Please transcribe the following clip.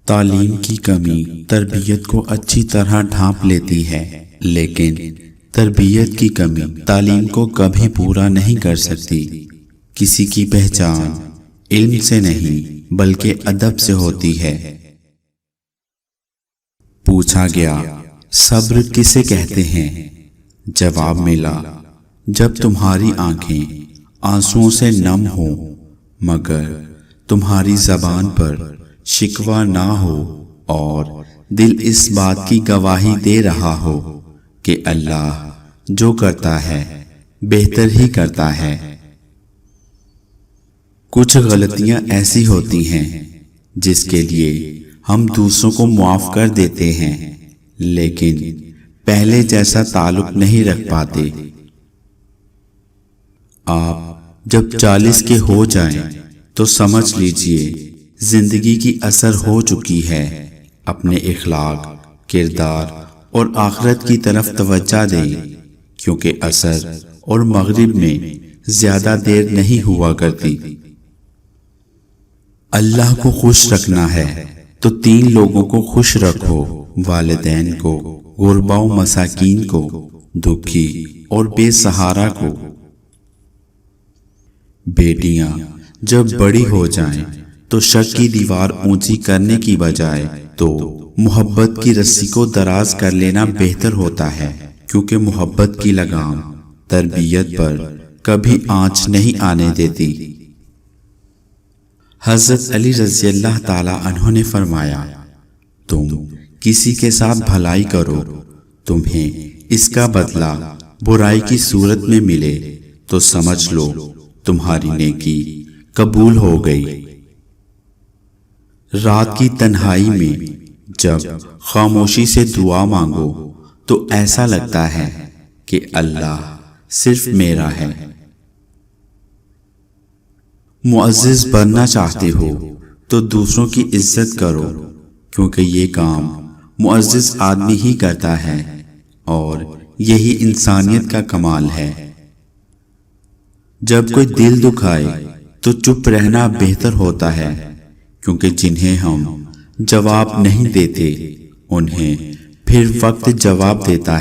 تعلیم کی کمی تربیت کو اچھی طرح ڈھانپ لیتی ہے، لیکن تربیت کی کمی تعلیم کو کبھی پورا نہیں کر سکتی۔ کسی کی پہچان علم سے نہیں بلکہ ادب سے ہوتی ہے۔ پوچھا گیا، صبر کسے کہتے ہیں؟ جواب ملا، جب تمہاری آنکھیں آنسوؤں سے نم ہوں مگر تمہاری زبان پر شکوہ نہ ہو اور دل اس بات کی گواہی دے رہا ہو کہ اللہ جو کرتا ہے بہتر ہی کرتا ہے۔ کچھ غلطیاں ایسی ہوتی ہیں جس کے لیے ہم دوسروں کو معاف کر دیتے ہیں، لیکن پہلے جیسا تعلق نہیں رکھ پاتے۔ آپ جب 40 کے ہو جائیں تو سمجھ لیجئے زندگی کی اثر ہو چکی ہے۔ اپنے اخلاق، کردار اور آخرت کی طرف توجہ دیں، کیونکہ عصر اور مغرب میں زیادہ دیر نہیں ہوا کرتی۔ اللہ کو خوش رکھنا ہے تو 3 لوگوں کو خوش رکھو، والدین کو، غربا و مساکین کو، دکھی اور بے سہارا کو۔ بیٹیاں جب بڑی ہو جائیں تو شک کی دیوار اونچی کرنے کی بجائے تو محبت کی رسی کو دراز کر لینا بہتر ہوتا ہے، کیونکہ محبت کی لگام تربیت پر کبھی آنچ نہیں آنے دیتی۔ حضرت علی رضی اللہ تعالی عنہ نے فرمایا، تم کسی کے ساتھ بھلائی کرو، تمہیں اس کا بدلہ برائی کی صورت میں ملے تو سمجھ لو تمہاری نیکی قبول ہو گئی۔ رات کی تنہائی میں جب خاموشی سے دعا مانگو تو ایسا لگتا ہے کہ اللہ صرف میرا ہے۔ معزز بننا چاہتے ہو تو دوسروں کی عزت کرو، کیونکہ یہ کام معزز آدمی ہی کرتا ہے اور یہی انسانیت کا کمال ہے۔ جب کوئی دل دکھائے تو چپ رہنا بہتر ہوتا ہے، کیونکہ جنہیں ہم جواب نہیں دیتے انہیں پھر وقت جواب دیتا